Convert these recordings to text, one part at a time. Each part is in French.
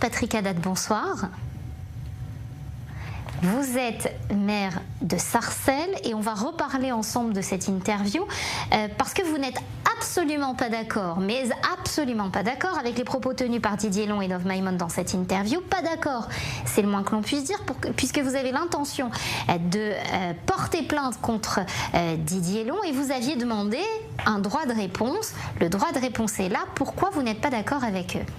Patrick Haddad, bonsoir. Vous êtes maire de Sarcelles et on va reparler ensemble de cette interview parce que vous n'êtes absolument pas d'accord, mais absolument pas d'accord avec les propos tenus par Didier Long et Dov Maïmon dans cette interview. Pas d'accord, c'est le moins que l'on puisse dire, puisque vous avez l'intention de porter plainte contre Didier Long et vous aviez demandé un droit de réponse. Le droit de réponse est là. Pourquoi vous n'êtes pas d'accord avec eux ?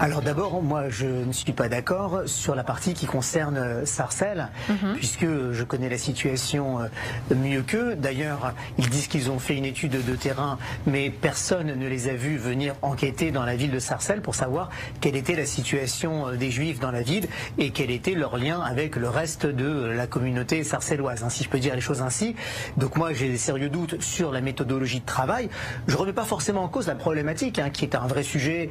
Alors d'abord, moi je ne suis pas d'accord sur la partie qui concerne Sarcelles, puisque je connais la situation mieux qu'eux. D'ailleurs, ils disent qu'ils ont fait une étude de terrain, mais personne ne les a vus venir enquêter dans la ville de Sarcelles pour savoir quelle était la situation des Juifs dans la ville et quel était leur lien avec le reste de la communauté sarcelloise, si je peux dire les choses ainsi. Donc moi j'ai des sérieux doutes sur la méthodologie de travail. Je ne remets pas forcément en cause la problématique, qui est un vrai sujet,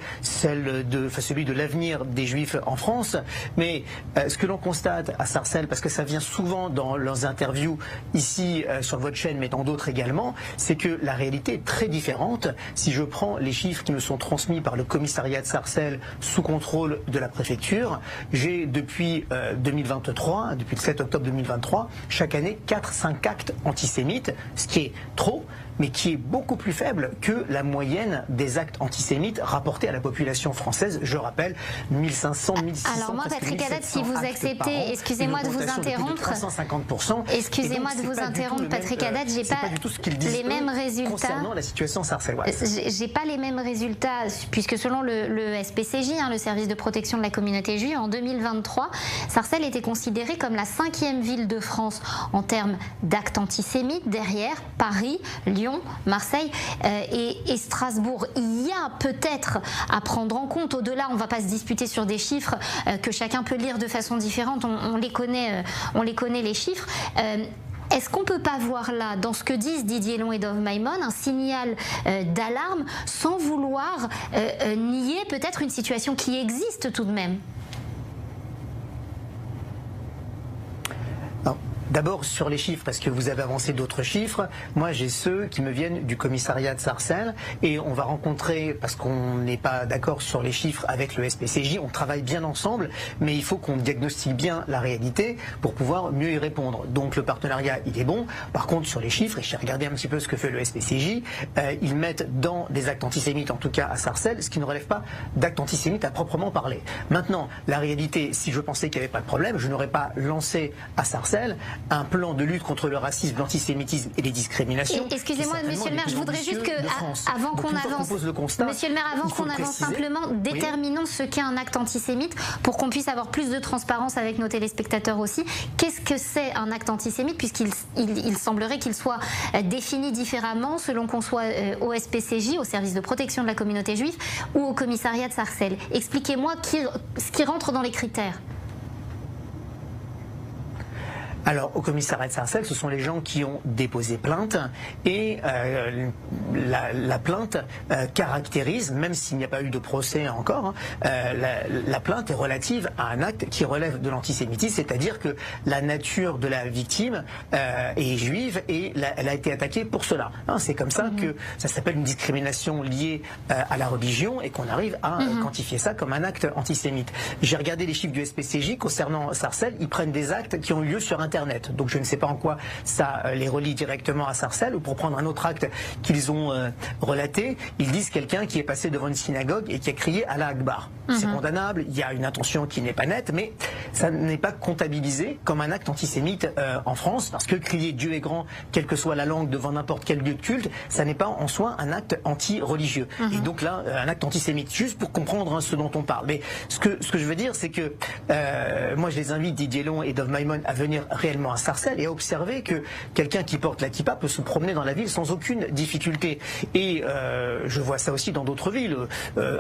celui de l'avenir des Juifs en France, mais ce que l'on constate à Sarcelles, parce que ça vient souvent dans leurs interviews ici sur votre chaîne, mais dans d'autres également, c'est que la réalité est très différente. Si je prends les chiffres qui me sont transmis par le commissariat de Sarcelles sous contrôle de la préfecture, j'ai depuis 2023, depuis le 7 octobre 2023, chaque année 4-5 actes antisémites, ce qui est trop, mais qui est beaucoup plus faible que la moyenne des actes antisémites rapportés à la population française. Je rappelle, 1500, 1600... Alors moi, Patrick Haddad, si vous acceptez, excusez-moi de vous interrompre. 350%. Excusez-moi de vous interrompre, Patrick Haddad, j'ai pas les mêmes résultats. Concernant la situation sarcelloise. J'ai pas les mêmes résultats, puisque selon le SPCJ, le service de protection de la communauté juive, en 2023, Sarcelles était considérée comme la 5e ville de France en termes d'actes antisémites, derrière Paris, Lyon, Marseille et Strasbourg. Il y a peut-être à prendre en compte, au-delà, on ne va pas se disputer sur des chiffres que chacun peut lire de façon différente, on les connaît les chiffres. Est-ce qu'on ne peut pas voir là, dans ce que disent Didier Long et Dov Maïmon, un signal d'alarme sans vouloir nier peut-être une situation qui existe tout de même ? D'abord sur les chiffres, parce que vous avez avancé d'autres chiffres, moi j'ai ceux qui me viennent du commissariat de Sarcelles et on va rencontrer, parce qu'on n'est pas d'accord sur les chiffres avec le SPCJ, on travaille bien ensemble, mais il faut qu'on diagnostique bien la réalité pour pouvoir mieux y répondre. Donc le partenariat il est bon, par contre sur les chiffres, et j'ai regardé un petit peu ce que fait le SPCJ, ils mettent dans des actes antisémites, en tout cas à Sarcelles, ce qui ne relève pas d'actes antisémites à proprement parler. Maintenant, la réalité, si je pensais qu'il n'y avait pas de problème, je n'aurais pas lancé à Sarcelles un plan de lutte contre le racisme, l'antisémitisme et les discriminations. Excusez-moi, monsieur le maire, je voudrais juste que, avant qu'on avance, monsieur le maire, avant qu'on avance simplement, déterminons ce qu'est un acte antisémite pour qu'on puisse avoir plus de transparence avec nos téléspectateurs aussi. Qu'est-ce que c'est un acte antisémite, puisqu'il semblerait qu'il soit défini différemment selon qu'on soit au SPCJ, au service de protection de la communauté juive, ou au commissariat de Sarcelles. Expliquez-moi ce qui rentre dans les critères. Alors, au commissariat de Sarcelles, ce sont les gens qui ont déposé plainte et la plainte caractérise, même s'il n'y a pas eu de procès encore, la plainte est relative à un acte qui relève de l'antisémitisme, c'est-à-dire que la nature de la victime est juive et elle a été attaquée pour cela. C'est comme ça que ça s'appelle une discrimination liée à la religion et qu'on arrive à quantifier ça comme un acte antisémite. J'ai regardé les chiffres du SPCJ concernant Sarcelles, ils prennent des actes qui ont eu lieu sur Internet. Donc je ne sais pas en quoi ça les relie directement à Sarcelles, ou pour prendre un autre acte qu'ils ont relaté, ils disent quelqu'un qui est passé devant une synagogue et qui a crié Allah Akbar. C'est condamnable, il y a une intention qui n'est pas nette, mais ça n'est pas comptabilisé comme un acte antisémite en France, parce que crier Dieu est grand, quelle que soit la langue, devant n'importe quel lieu de culte, ça n'est pas en soi un acte anti-religieux. Et donc là, un acte antisémite, juste pour comprendre ce dont on parle. Mais ce que je veux dire, c'est que moi je les invite, Didier Long et Dov Maïmon, à venir réellement à Sarcelles et à observer que quelqu'un qui porte la kippa peut se promener dans la ville sans aucune difficulté. Et je vois ça aussi dans d'autres villes.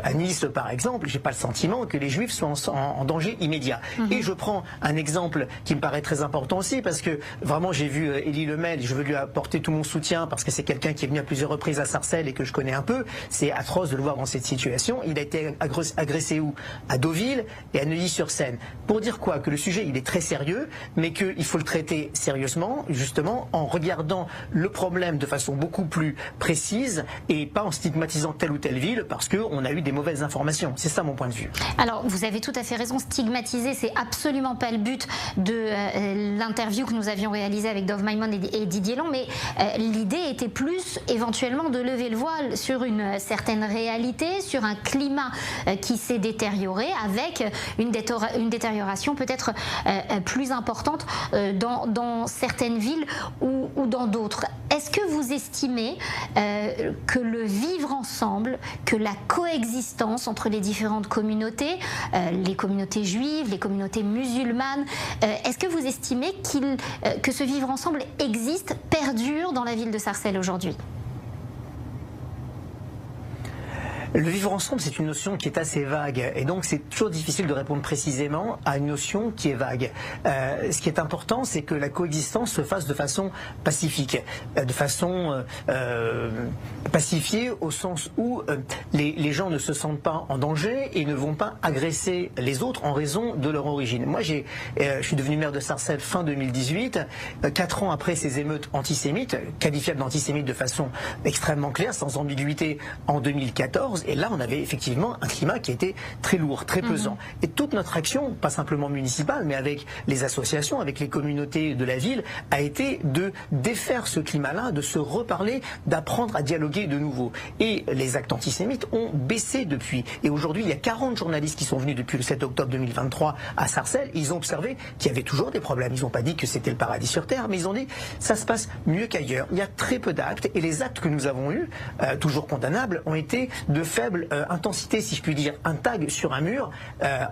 À Nice, par exemple, j'ai pas le sentiment que les Juifs soient en danger immédiat. Et je prends un exemple qui me paraît très important aussi, parce que vraiment j'ai vu Elie Lemel, je veux lui apporter tout mon soutien parce que c'est quelqu'un qui est venu à plusieurs reprises à Sarcelles et que je connais un peu. C'est atroce de le voir dans cette situation. Il a été agressé où? À Deauville et à Neuilly-sur-Seine. Pour dire quoi? Que le sujet il est très sérieux, mais qu'il faut faut le traiter sérieusement, justement, en regardant le problème de façon beaucoup plus précise et pas en stigmatisant telle ou telle ville parce qu'on a eu des mauvaises informations. C'est ça mon point de vue. Alors, vous avez tout à fait raison, stigmatiser, c'est absolument pas le but de l'interview que nous avions réalisée avec Dov Maimon et Didier Long, mais l'idée était plus éventuellement de lever le voile sur une certaine réalité, sur un climat qui s'est détérioré avec une détérioration peut-être plus importante dans certaines villes ou dans d'autres. Est-ce que vous estimez que le vivre ensemble, que la coexistence entre les différentes communautés, les communautés juives, les communautés musulmanes, est-ce que vous estimez que ce vivre ensemble existe, perdure dans la ville de Sarcelles aujourd'hui ? Le vivre ensemble, c'est une notion qui est assez vague et donc c'est toujours difficile de répondre précisément à une notion qui est vague. Ce qui est important, c'est que la coexistence se fasse de façon pacifique, de façon pacifiée au sens où les gens ne se sentent pas en danger et ne vont pas agresser les autres en raison de leur origine. Moi, je suis devenu maire de Sarcelles fin 2018, 4 ans après ces émeutes antisémites, qualifiables d'antisémites de façon extrêmement claire, sans ambiguïté, en 2014. Et là, on avait effectivement un climat qui était très lourd, très pesant. Et toute notre action, pas simplement municipale, mais avec les associations, avec les communautés de la ville, a été de défaire ce climat-là, de se reparler, d'apprendre à dialoguer de nouveau. Et les actes antisémites ont baissé depuis. Et aujourd'hui, il y a 40 journalistes qui sont venus depuis le 7 octobre 2023 à Sarcelles. Ils ont observé qu'il y avait toujours des problèmes. Ils n'ont pas dit que c'était le paradis sur terre, mais ils ont dit ça se passe mieux qu'ailleurs. Il y a très peu d'actes et les actes que nous avons eus, toujours condamnables, ont été de faible intensité, si je puis dire. Un tag sur un mur,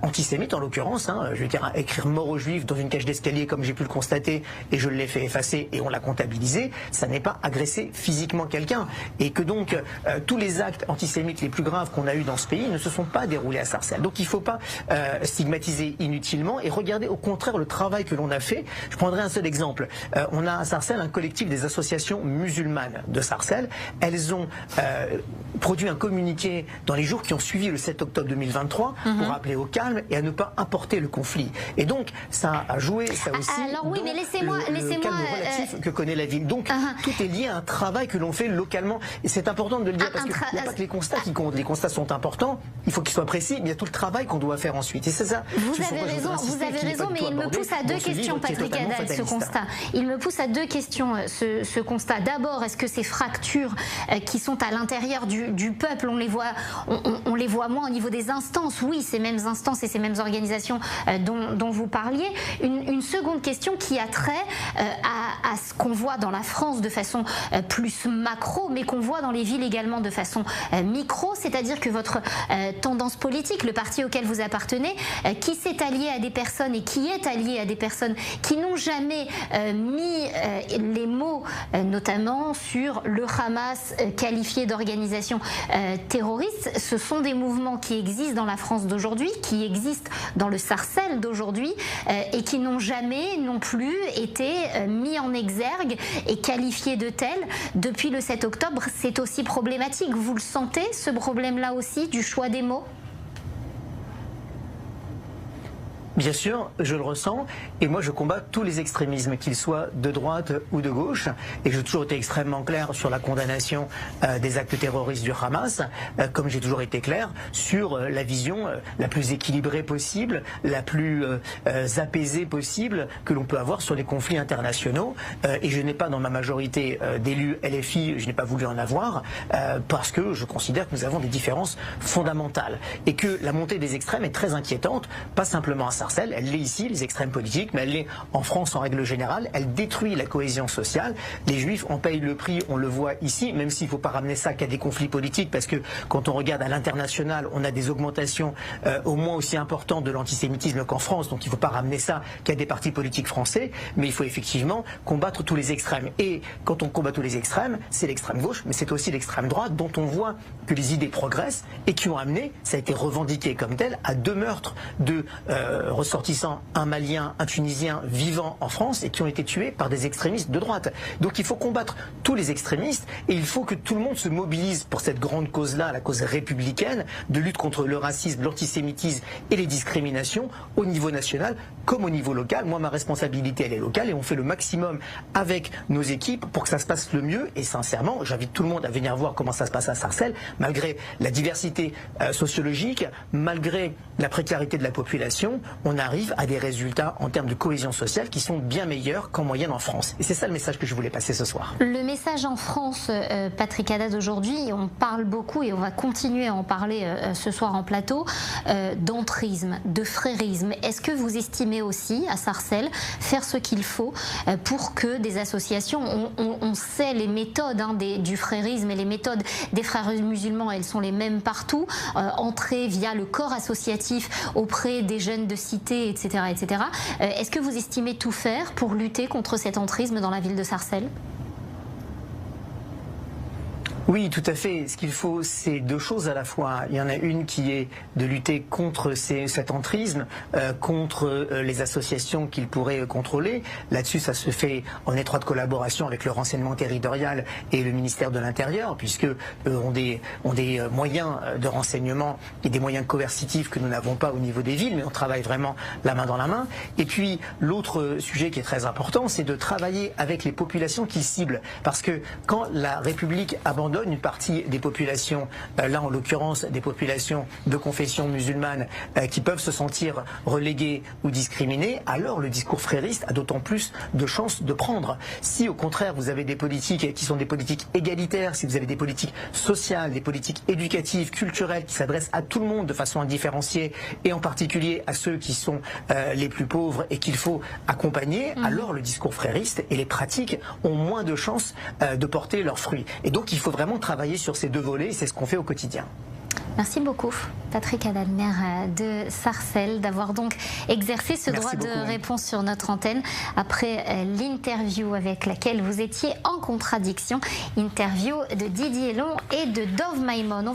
antisémite en l'occurrence, je veux dire, écrire mort aux juifs dans une cage d'escalier comme j'ai pu le constater et je l'ai fait effacer et on l'a comptabilisé, ça n'est pas agresser physiquement quelqu'un. Et que donc tous les actes antisémites les plus graves qu'on a eu dans ce pays ne se sont pas déroulés à Sarcelles. Donc il ne faut pas stigmatiser inutilement et regarder au contraire le travail que l'on a fait. Je prendrai un seul exemple. On a à Sarcelles un collectif des associations musulmanes de Sarcelles. Elles ont produit un communiqué dans les jours qui ont suivi le 7 octobre 2023 pour appeler au calme et à ne pas importer le conflit. Et donc ça a joué, ça aussi, alors oui, mais le calme relatif que connaît la ville. Donc tout est lié à un travail que l'on fait localement. Et c'est important de le dire parce qu'il n'y a pas que les constats qui comptent. Les constats sont importants, il faut qu'ils soient précis, mais il y a tout le travail qu'on doit faire ensuite. Et c'est ça. Vous avez raison, mais il me pousse à deux questions, Patrick Hadal, ce constat. Il me pousse à deux questions, ce constat. D'abord, est-ce que ces fractures qui sont à l'intérieur du peuple, on les voit moins au niveau des instances, oui, ces mêmes instances et ces mêmes organisations dont vous parliez. Une seconde question qui a trait à ce qu'on voit dans la France de façon plus macro, mais qu'on voit dans les villes également de façon micro, c'est-à-dire que votre tendance politique, le parti auquel vous appartenez, qui s'est allié à des personnes et qui est allié à des personnes qui n'ont jamais mis les mots, notamment sur le Hamas qualifié d'organisation terroriste, ce sont des mouvements qui existent dans la France d'aujourd'hui, qui existent dans le Sarcelles d'aujourd'hui et qui n'ont jamais non plus été mis en exergue et qualifiés de tels depuis le 7 octobre. C'est aussi problématique. Vous le sentez, ce problème-là aussi, du choix des mots ? Bien sûr, je le ressens, et moi je combats tous les extrémismes, qu'ils soient de droite ou de gauche, et j'ai toujours été extrêmement clair sur la condamnation des actes terroristes du Hamas, comme j'ai toujours été clair sur la vision la plus équilibrée possible, la plus apaisée possible que l'on peut avoir sur les conflits internationaux, et je n'ai pas dans ma majorité d'élus LFI, je n'ai pas voulu en avoir, parce que je considère que nous avons des différences fondamentales, et que la montée des extrêmes est très inquiétante, pas simplement à ça. Elle l'est ici, les extrêmes politiques, mais elle l'est en France en règle générale. Elle détruit la cohésion sociale. Les Juifs en payent le prix, on le voit ici, même s'il ne faut pas ramener ça qu'à des conflits politiques, parce que quand on regarde à l'international, on a des augmentations au moins aussi importantes de l'antisémitisme qu'en France, donc il ne faut pas ramener ça qu'à des partis politiques français, mais il faut effectivement combattre tous les extrêmes. Et quand on combat tous les extrêmes, c'est l'extrême gauche, mais c'est aussi l'extrême droite, dont on voit que les idées progressent et qui ont amené, ça a été revendiqué comme tel, à 2 meurtres de ressortissants, un Malien, un Tunisien vivant en France et qui ont été tués par des extrémistes de droite. Donc il faut combattre tous les extrémistes et il faut que tout le monde se mobilise pour cette grande cause-là, la cause républicaine, de lutte contre le racisme, l'antisémitisme et les discriminations au niveau national comme au niveau local. Moi, ma responsabilité, elle est locale et on fait le maximum avec nos équipes pour que ça se passe le mieux. Et sincèrement, j'invite tout le monde à venir voir comment ça se passe à Sarcelles, malgré la diversité sociologique, malgré la précarité de la population, on arrive à des résultats en termes de cohésion sociale qui sont bien meilleurs qu'en moyenne en France. Et c'est ça le message que je voulais passer ce soir. Le message en France, Patrick Haddad, aujourd'hui, on parle beaucoup et on va continuer à en parler ce soir en plateau, d'entrisme, de frérisme. Est-ce que vous estimez aussi à Sarcelles faire ce qu'il faut pour que des associations, on sait les méthodes du frérisme et les méthodes des frères musulmans, elles sont les mêmes partout, entrer via le corps associatif auprès des jeunes de cité, etc. etc. Est-ce que vous estimez tout faire pour lutter contre cet entrisme dans la ville de Sarcelles ? Oui, tout à fait. Ce qu'il faut, c'est deux choses à la fois. Il y en a une qui est de lutter contre cet entrisme, contre les associations qu'il pourrait contrôler. Là-dessus, ça se fait en étroite collaboration avec le renseignement territorial et le ministère de l'Intérieur, puisque ont des moyens de renseignement et des moyens coercitifs que nous n'avons pas au niveau des villes, mais on travaille vraiment la main dans la main. Et puis, l'autre sujet qui est très important, c'est de travailler avec les populations qui ciblent. Parce que quand la République abandonne une partie des populations, là en l'occurrence des populations de confession musulmane qui peuvent se sentir reléguées ou discriminées, alors le discours frériste a d'autant plus de chances de prendre. Si au contraire vous avez des politiques qui sont des politiques égalitaires, si vous avez des politiques sociales, des politiques éducatives, culturelles qui s'adressent à tout le monde de façon indifférenciée et en particulier à ceux qui sont les plus pauvres et qu'il faut accompagner, alors le discours frériste et les pratiques ont moins de chances de porter leurs fruits. Et donc il faut vraiment travailler sur ces deux volets, c'est ce qu'on fait au quotidien. Merci beaucoup, Patrick Haddad, maire de Sarcelles, d'avoir donc exercé ce droit de réponse sur notre antenne après l'interview avec laquelle vous étiez en contradiction, interview de Didier Long et de Dove Maïmon.